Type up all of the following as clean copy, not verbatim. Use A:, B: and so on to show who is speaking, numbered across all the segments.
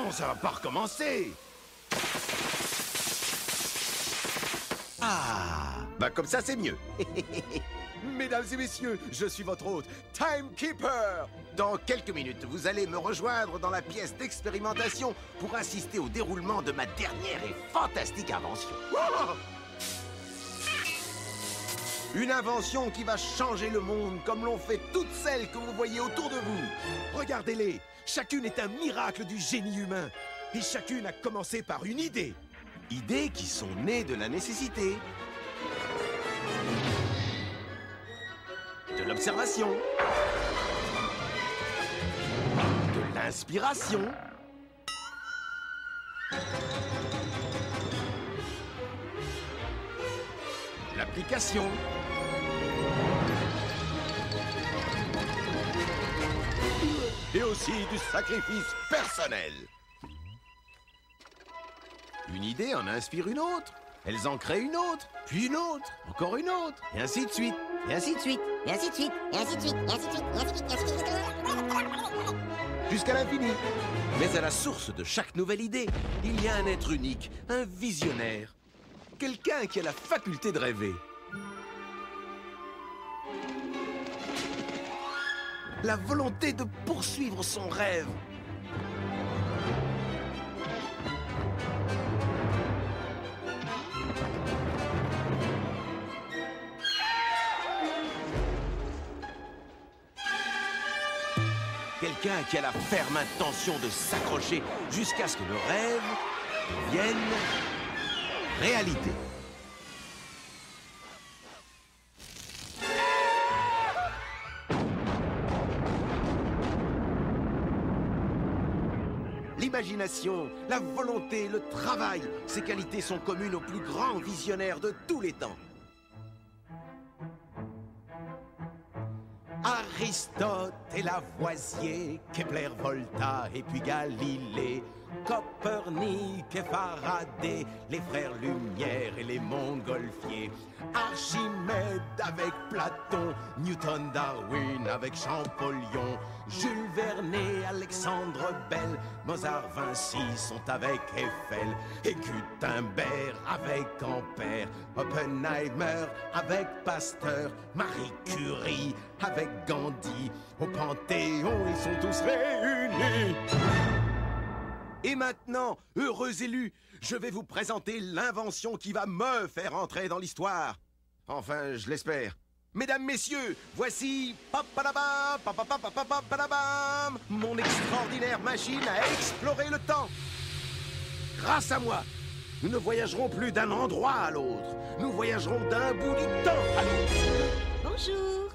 A: non, ça va pas recommencer. Ah, bah comme ça c'est mieux. Mesdames et messieurs, je suis votre hôte, Timekeeper. Dans quelques minutes, vous allez me rejoindre dans la pièce d'expérimentation pour assister au déroulement de ma dernière et fantastique invention. Oh! Une invention qui va changer le monde comme l'ont fait toutes celles que vous voyez autour de vous. Regardez-les, chacune est un miracle du génie humain. Et chacune a commencé par une idée. Idées qui sont nées de la nécessité. De l'observation. De l'inspiration. L'application. Et aussi du sacrifice personnel. Une idée en inspire une autre. Elles en créent une autre, puis une autre, encore une autre, et ainsi de suite.
B: Et ainsi de suite, et ainsi de suite, et ainsi de suite, et ainsi de suite, et ainsi de suite, et ainsi de suite.
A: Jusqu'à l'infini. Mais à la source de chaque nouvelle idée, il y a un être unique, un visionnaire. Quelqu'un qui a la faculté de rêver. La volonté de poursuivre son rêve. Quelqu'un qui a la ferme intention de s'accrocher jusqu'à ce que le rêve devienne réalité. L'imagination, la volonté, le travail, ces qualités sont communes aux plus grands visionnaires de tous les temps. Aristote et Lavoisier, Kepler, Volta et puis Galilée, Copernic et Faraday, les frères Lumière et les montgolfiers, Archimède avec Platon, Newton, Darwin avec Champollion, Jules Verne, Alexandre Bell, Mozart, Vinci sont avec Eiffel, et Gutenberg avec Ampère, Oppenheimer avec Pasteur, Marie Curie avec Gandhi, au Panthéon ils sont tous réunis. Et maintenant, heureux élus, je vais vous présenter l'invention qui va me faire entrer dans l'histoire. Enfin, je l'espère. Mesdames, messieurs, voici mon extraordinaire machine à explorer le temps. Grâce à moi, nous ne voyagerons plus d'un endroit à l'autre. Nous voyagerons d'un bout du temps à l'autre.
B: Bonjour.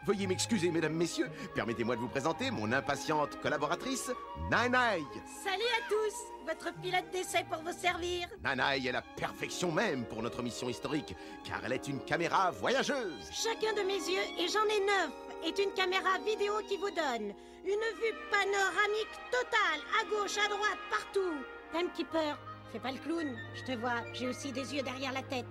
A: Veuillez m'excuser, mesdames, messieurs. Permettez-moi de vous présenter mon impatiente collaboratrice, Nanaï.
C: Salut à tous, votre pilote d'essai pour vous servir.
A: Nanaï est la perfection même pour notre mission historique, car elle est une caméra voyageuse.
C: Chacun de mes yeux, et j'en ai 9, est une caméra vidéo qui vous donne une vue panoramique totale, à gauche, à droite, partout. Timekeeper, fais pas le clown, je te vois, j'ai aussi des yeux derrière la tête.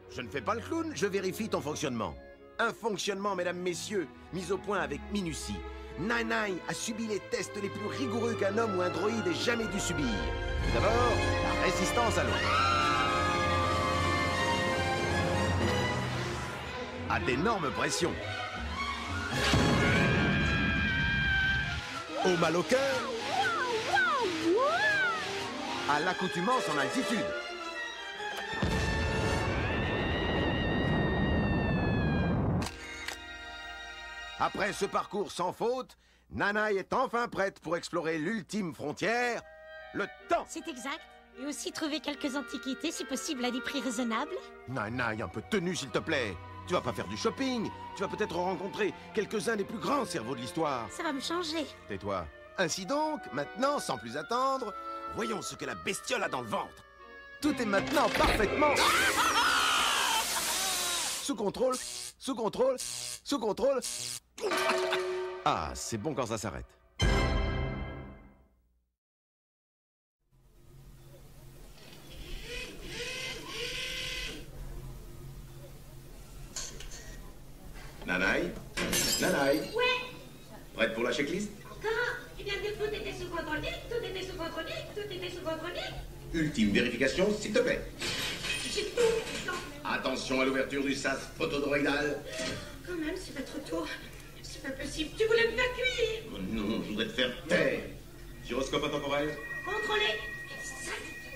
A: Je ne fais pas le clown, je vérifie ton fonctionnement. Un fonctionnement, mesdames, messieurs, mis au point avec minutie. Nanaï a subi les tests les plus rigoureux qu'un homme ou un droïde ait jamais dû subir. Tout d'abord, la résistance à l'eau. À d'énormes pressions. Au mal au cœur. À l'accoutumance en altitude. Après ce parcours sans faute, Nanaï est enfin prête pour explorer l'ultime frontière, le temps.
C: C'est exact. Et aussi trouver quelques antiquités, si possible à des prix raisonnables.
A: Nanaï, un peu de tenue, s'il te plaît. Tu vas pas faire du shopping. Tu vas peut-être rencontrer quelques-uns des plus grands cerveaux de l'histoire.
C: Ça va me changer.
A: Tais-toi. Ainsi donc, maintenant, sans plus attendre, voyons ce que la bestiole a dans le ventre. Tout est maintenant parfaitement... Sous contrôle, sous contrôle, sous contrôle... Ah, c'est bon quand ça s'arrête. Nanaï? Nanaï?
C: Ouais.
A: Prête pour la checklist?
C: Encore Eh bien, tout était sous contrôle, tout était sous contrôle, tout était sous contrôle.
A: Ultime vérification, s'il te plaît.
C: C'est tout. Non.
A: Attention à l'ouverture du sas photodroïdal.
C: Quand même, c'est pas trop tôt. C'est pas possible. Tu voulais me faire cuire.
A: Oh non, je voudrais te faire taire. Gyroscope intemporel.
C: Contrôlez.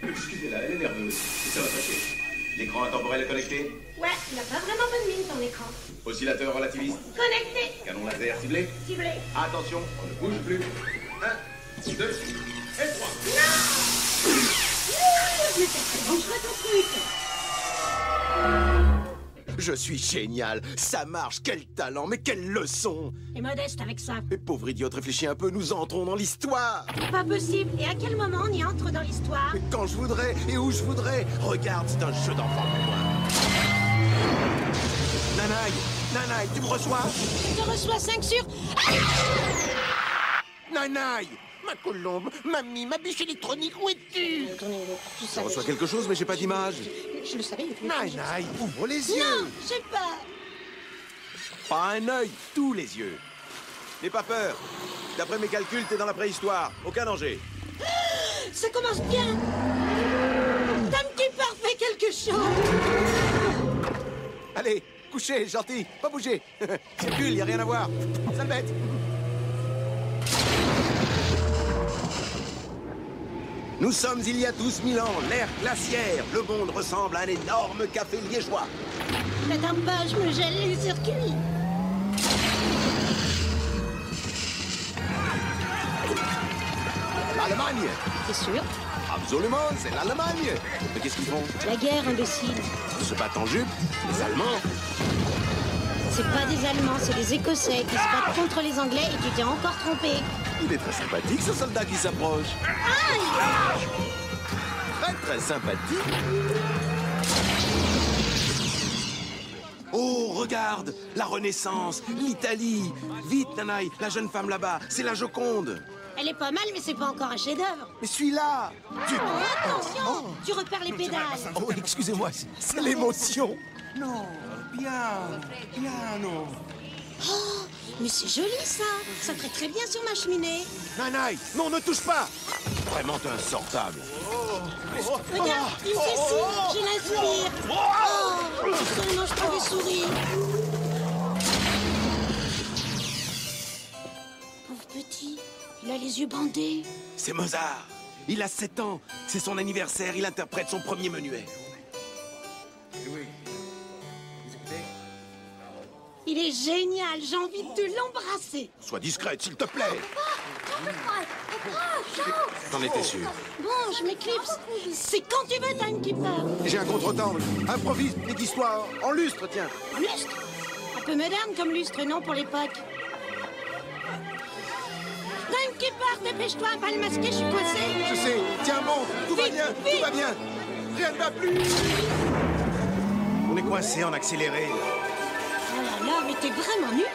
A: Excusez-la, elle est nerveuse. Et ça va fâcher. L'écran intemporel est connecté.
C: Ouais, il a pas vraiment bonne mine ton écran.
A: Oscillateur relativiste.
C: Connecté.
A: Canon laser ciblé.
C: Ciblé.
A: Attention, on ne bouge plus. 1, 2 et 3.
C: Mais c'est très dangereux ton truc.
A: Je suis génial. Ça marche. Quel talent, mais quelle leçon.
C: Et modeste avec ça.
A: Mais pauvre idiote, réfléchis un peu, nous entrons dans l'histoire.
C: Pas possible. Et à quel moment on y entre dans l'histoire?
A: Mais quand je voudrais et où je voudrais. Regarde, c'est un jeu d'enfant pour moi. Nanaï, tu me reçois?
C: Je te reçois 5 sur...
A: Nanaï, ma colombe, mamie, ma biche électronique, où es-tu? Je reçois quelque chose, mais j'ai pas d'image.
C: Je le savais.
A: Nanaï, ouvre les yeux.
C: Non, je sais pas.
A: Pas un œil, tous les yeux. N'aie pas peur. D'après mes calculs, t'es dans la préhistoire. Aucun danger.
C: Ça commence bien. Dame qui part fait quelque chose.
A: Allez, couchez, gentil, pas bouger. Circule, y a rien à voir. Sale bête. Nous sommes il y a 12 000 ans, l'ère glaciaire. Le monde ressemble à un énorme café liégeois.
C: Faites un pas, je me gèle les circuits.
A: L'Allemagne.
C: C'est sûr.
A: Absolument, c'est l'Allemagne. Mais qu'est-ce qu'ils font?
C: La guerre, imbécile.
A: Ils se battent en jupe. Les Allemands.
C: C'est pas des Allemands, c'est des Écossais qui se battent contre les Anglais et tu t'es encore trompé.
A: Il est très sympathique, ce soldat qui s'approche.
C: Aïe!
A: Très, très sympathique. Oh, regarde, la Renaissance, l'Italie. Vite, Nanaï, la jeune femme là-bas, c'est la Joconde.
C: Elle est pas mal, mais c'est pas encore un chef-d'œuvre.
A: Mais celui-là.
C: Oh, attention! Tu repères les pédales.
A: Oh, excusez-moi, c'est l'émotion. Non, piano.
C: Oh, mais c'est joli ça. Ça ferait très bien sur ma cheminée.
A: Nanaï, non, ne touche pas. Vraiment, t'es insortable.
C: Regarde, il me fait signe. Je l'inspire. Oh, je mange pas des souris. Pauvre petit, il a les yeux bandés.
A: C'est Mozart. Il a 7 ans. C'est son anniversaire. Il interprète son premier menuet.
C: Il est génial. J'ai envie de l'embrasser.
A: Sois discrète, s'il te plaît. T'en étais sûr.
C: Bon, je m'éclipse. C'est quand tu veux, Timekeeper.
A: J'ai un contre-tangle. Improvise, petite histoire. En lustre, tiens.
C: Un lustre. Un peu moderne comme lustre, non, pour l'époque. Timekeeper, dépêche-toi, pas le masquer, je suis coincé.
A: Je sais. Tiens bon. Tout va
C: Vite,
A: bien.
C: vite.
A: Tout va bien. Rien ne va plus. On est coincé en accéléré.
C: Oh là là, mais t'es vraiment nul.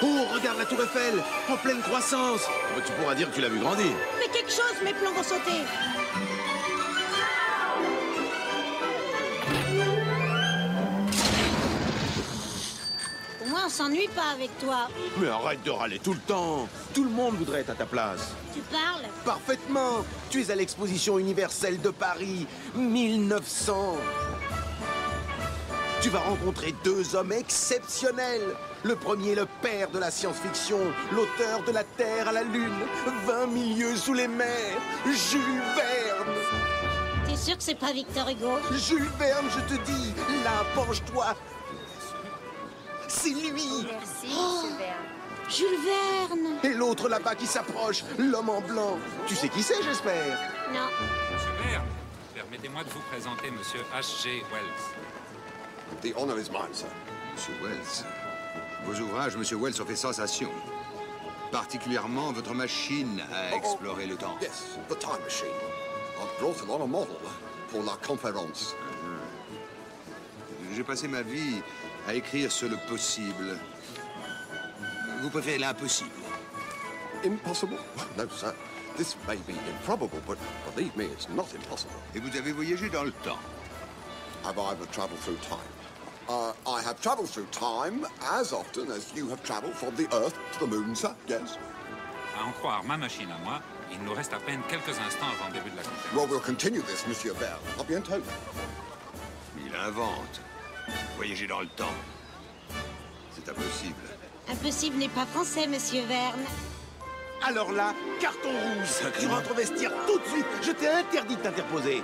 A: Oh, regarde la tour Eiffel. En pleine croissance. Bah, tu pourras dire que tu l'as vu grandir.
C: Fais quelque chose, mes plombs vont sauter. Au moins, on s'ennuie pas avec toi.
A: Mais arrête de râler tout le temps. Tout le monde voudrait être à ta place.
C: Tu parles?
A: Parfaitement. Tu es à l'exposition universelle de Paris, 1900. Tu vas rencontrer 2 hommes exceptionnels. Le premier, le père de la science-fiction, l'auteur de La Terre à la Lune, 20 milieux sous les mers, Jules Verne.
C: T'es sûr que c'est pas Victor Hugo?
A: Jules Verne, je te dis, là, penche-toi. C'est lui.
D: Merci, Monsieur Verne.
C: Jules Verne.
A: Et l'autre là-bas qui s'approche, l'homme en blanc. Tu sais qui c'est, j'espère?
C: Non.
E: Monsieur Verne, permettez-moi de vous présenter Monsieur H.G. Wells.
F: The honor is mine, sir. Monsieur Wells, vos ouvrages, Monsieur Wells, ont fait sensation. Particulièrement votre machine à explorer le temps. Yes, the time machine. I've brought along a model pour la conférence.
G: J'ai passé ma vie à écrire sur le possible. Vous préférez l'impossible?
F: Impossible? No, sir. This may be improbable, but believe me, it's not impossible.
G: Et vous avez voyagé dans le temps?
F: Have I ever traveled through time? I have traveled through time as often as you have traveled from the Earth to the Moon, sir. Yes.
E: À en croire ma machine à moi, il nous reste à peine quelques instants avant le début de la conférence.
F: Well, we'll continue this, Monsieur Verne. À bientôt. Il invente. Voyager dans le temps. C'est impossible.
C: Impossible n'est pas français, monsieur Verne.
A: Alors là, carton rouge. Tu rentres au vestiaire tout de suite. Je t'ai interdit de t'interposer.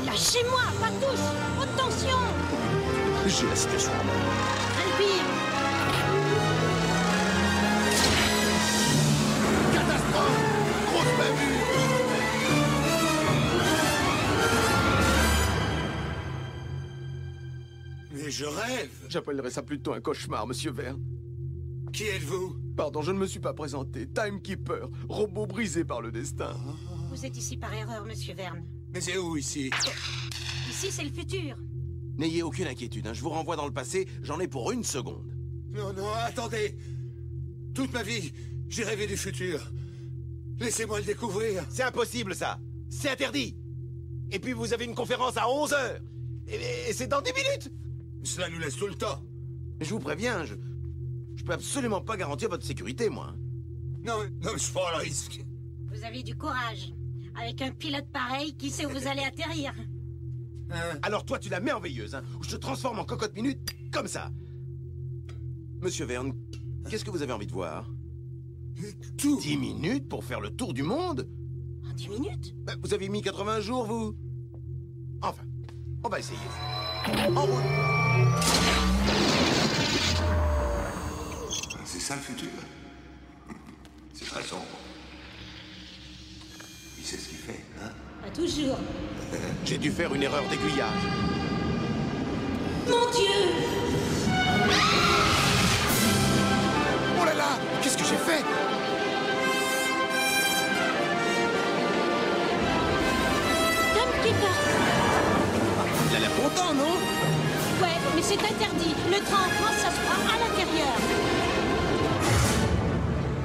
C: Lâchez-moi, pas tous. Haute tension.
A: J'ai la situation en main.
C: Alpire.
A: Catastrophe! Grosse bavure!
F: Mais je rêve.
A: J'appellerais ça plutôt un cauchemar, monsieur Verne.
F: Qui êtes-vous?
A: Pardon, je ne me suis pas présenté. Timekeeper, robot brisé par le destin.
C: Vous êtes ici par erreur, monsieur Verne.
F: Mais c'est où ici?
C: Ici, c'est le futur.
A: N'ayez aucune inquiétude, hein. Je vous renvoie dans le passé, j'en ai pour 1 seconde.
F: Non, non, attendez. Toute ma vie, j'ai rêvé du futur. Laissez-moi le découvrir.
A: C'est impossible, ça. C'est interdit. Et puis vous avez une conférence à 11h. Et c'est dans 10 minutes.
F: Cela nous laisse tout le temps.
A: Mais je vous préviens, je peux absolument pas garantir votre sécurité, moi.
F: Non, non, je prends le risque.
C: Vous avez du courage. Avec un pilote pareil, qui sait où vous allez atterrir?
A: Alors toi, tu la merveilleuse, hein. Je te transforme en cocotte minute, comme ça. Monsieur Verne, qu'est-ce que vous avez envie de voir?
F: Tout.
A: 10 minutes pour faire le tour du monde?
C: En 10 minutes?
A: Ben, vous avez mis 80 jours, vous? Enfin, on va essayer. En route.
F: C'est ça le futur. C'est très sombre. Il sait ce qu'il fait, hein?
C: Pas toujours.
A: J'ai dû faire une erreur d'aiguillage.
C: Mon Dieu!
A: Oh là là! Qu'est-ce que j'ai fait?
C: Timekeeper!
A: Il a l'air content, non?
C: Ouais, mais c'est interdit. Le train en France, ça se fera à l'intérieur.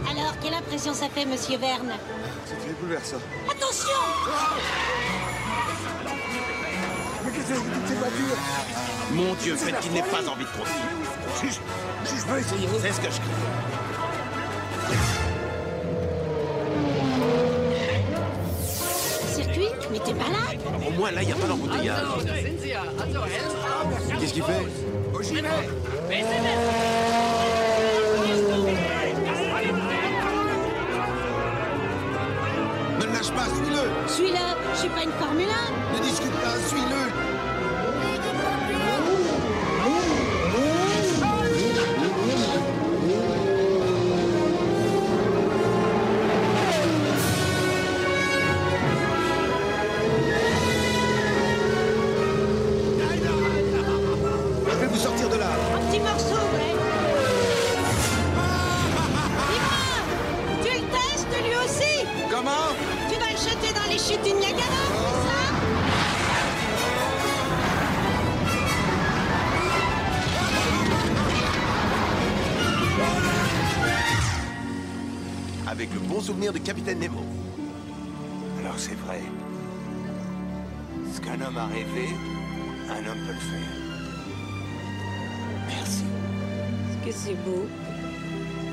C: Alors, quelle impression ça fait, monsieur Verne?
F: C'est très bouleversant.
C: Attention!
F: Mais qu'est-ce que c'est cette voiture?
A: Mon Dieu, faites qu'il n'ait pas envie de trop.
F: Je peux essayer.
A: C'est ce que je crains.
C: Circuit? Mais t'es malade?
A: Au moins, là, il n'y a pas d'embouteillage. Qu'est-ce qu'il fait?
F: Au gilet.
A: Ne le lâche pas, suis-le!
C: Suis-le, je suis pas une Formule 1.
A: Ne discute pas, suis-le! Je vais vous sortir de là!
C: Un petit morceau, ouais. Dis-moi, tu le testes lui aussi?
A: Comment?
C: Tu vas le jeter dans les chutes du Niagara, c'est ça?
A: Avec le bon souvenir de Capitaine Nemo.
F: Alors c'est vrai. Ce qu'un homme a rêvé, un homme peut le faire. Merci.
C: Que c'est beau.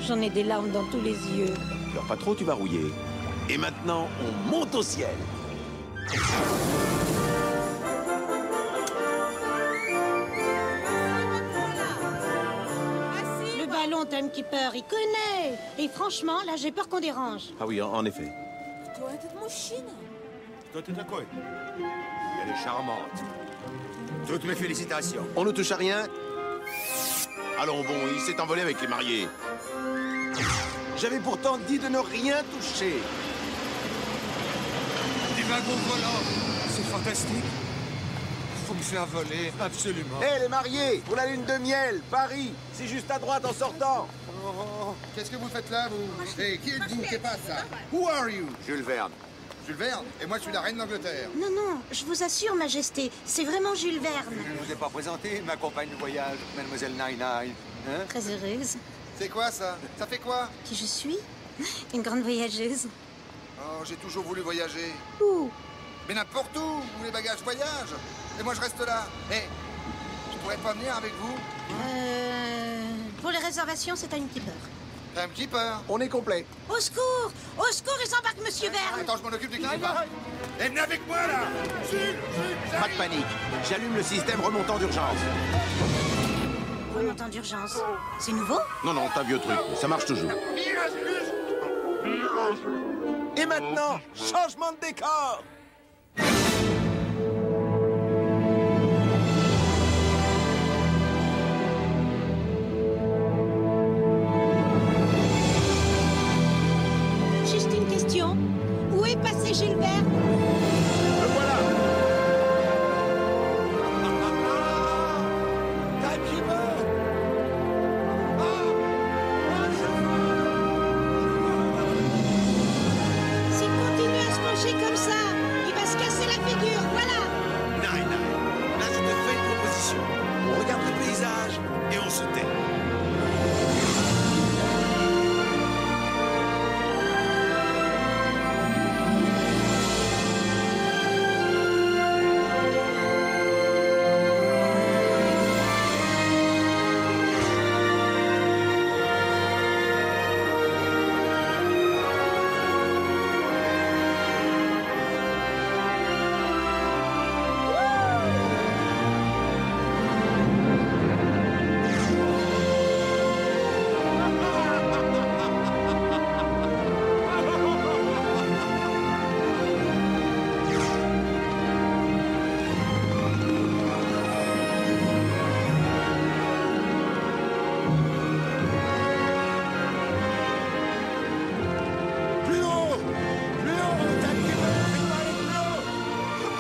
C: J'en ai des larmes dans tous les yeux.
A: Pleure pas trop, tu vas rouiller. Et maintenant, on monte au ciel.
C: Le ballon, Timekeeper, il connaît. Et franchement, là, j'ai peur qu'on dérange.
A: Ah oui, en effet.
F: Toi, t'es quoi? Elle est charmante. Toutes mes félicitations.
A: On ne touche à rien? Allons bon, il s'est envolé avec les mariés. J'avais pourtant dit de ne rien toucher.
F: Des wagons volants. C'est fantastique. Faut me faire voler, absolument.
A: Hé, les mariés, pour la lune de miel, Paris, c'est juste à droite en sortant.
H: Oh, qu'est-ce que vous faites là, vous? Hé, qui êtes-vous? Qu'est-ce qui passe, ça? Who are you?
F: Jules Verne.
H: Jules Verne? Et moi, je suis la reine d'Angleterre.
C: Non, non, je vous assure, Majesté, c'est vraiment Jules Verne.
F: Je ne vous ai pas présenté ma compagne de voyage, Mademoiselle Nine-Nine. Hein?
C: Très heureuse.
H: C'est quoi, ça? Ça fait quoi?
C: Qui je suis? Une grande voyageuse.
H: Oh, j'ai toujours voulu voyager.
C: Où?
H: Mais n'importe où les bagages voyagent. Et moi, je reste là. Mais je pourrais pas venir avec vous?
C: Pour les réservations, c'est Timekeeper.
H: Timekeeper.
I: On est complet.
C: Au secours! Au secours, ils embarquent Monsieur Verne!
H: Attends, je m'en occupe du climat. Et venez avec moi, là.
A: Pas de panique. J'allume le système remontant d'urgence.
C: Remontant d'urgence. C'est nouveau?
A: Non, non, t'as vieux truc. Ça marche toujours. Et maintenant, changement de décor.
C: Juste une question. Où est passé Jules Verne?
A: Le voilà.
C: S'il continue à se pencher comme ça, il va se casser la figure, voilà!
A: Nine, là je te fais une proposition. On regarde le paysage et on se tait.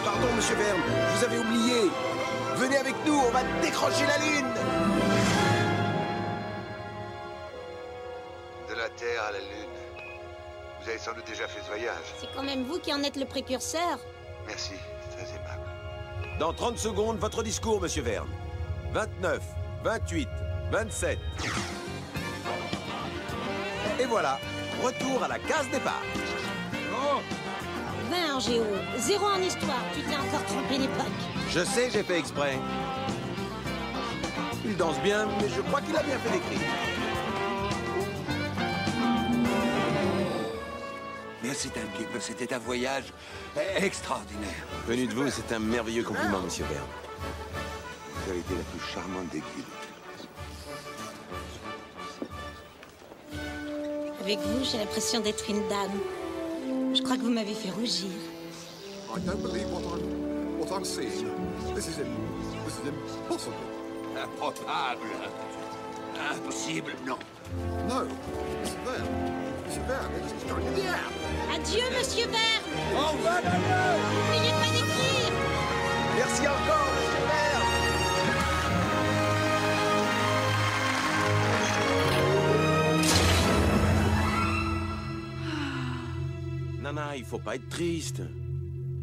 A: Pardon, Monsieur Verne, vous avez oublié. Venez avec nous, on va décrocher la Lune.
F: De la Terre à la Lune. Vous avez sans doute déjà fait ce voyage.
C: C'est quand même vous qui en êtes le précurseur.
F: Merci, c'est très aimable.
A: Dans 30 secondes, votre discours, Monsieur Verne. 29, 28, 27. Et voilà, retour à la case départ.
C: 20 en géo, 0 en histoire. Tu t'es encore trompé d'époque.
A: Je sais, j'ai fait exprès. Il danse bien, mais je crois qu'il a bien fait d'écrire.
G: Merci, Timekeeper. C'était un voyage extraordinaire.
A: Venu de vous, c'est un merveilleux compliment, Monsieur Verne.
F: Vous avez été la plus charmante des guides.
C: Avec vous, j'ai l'impression d'être une dame. Je crois que vous m'avez fait rougir.
H: I don't believe what I'm seeing. This is impossible.
G: Improbable. Impossible, non.
H: No. Mr. Verne, it's going in the air.
C: Adieu, Monsieur Verne!
A: Au revoir,
C: N'oubliez pas d'écrire!
A: merci encore, Monsieur Verne. Nana, il faut pas être triste.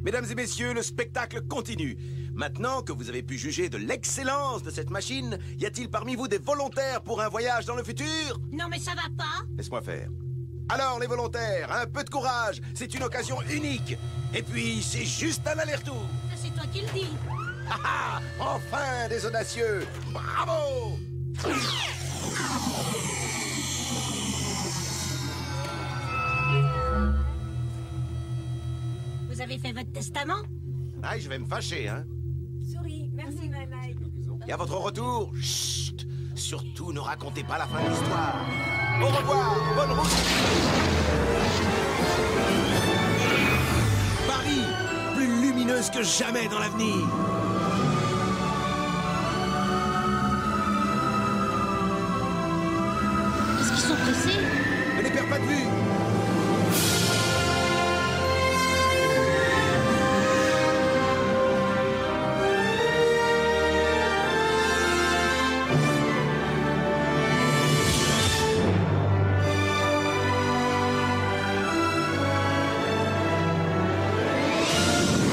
A: Mesdames et messieurs, le spectacle continue. Maintenant que vous avez pu juger de l'excellence de cette machine, y a-t-il parmi vous des volontaires pour un voyage dans le futur?
C: Non, mais ça va pas!
A: Laisse-moi faire. Alors, les volontaires, un peu de courage. C'est une occasion unique. Et puis, c'est juste un aller-retour.
C: Ça, c'est toi qui le dis.
A: Ah ah! Enfin, des audacieux. Bravo!
C: Vous avez fait votre testament?
A: Aïe, je vais me fâcher, hein.
D: Souris, merci, Mike.
A: Et à votre retour, chut! Surtout, ne racontez pas la fin de l'histoire. Au revoir, bonne route! Paris, plus lumineuse que jamais dans l'avenir.
C: Est-ce qu'ils sont pressés?
A: Ne les perds pas de vue.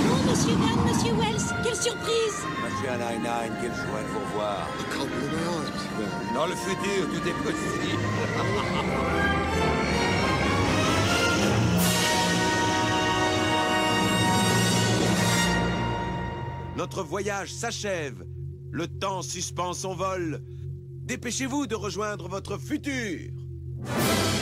C: Oh, Monsieur Verne, Monsieur Wells, quelle surprise!
G: Monsieur Nine, quelle joie de vous revoir.
H: I can't believe my eyes, Mr. Verne.
G: Dans le futur, tout est possible.
A: Notre voyage s'achève. Le temps suspend son vol. Dépêchez-vous de rejoindre votre futur.
C: Bye.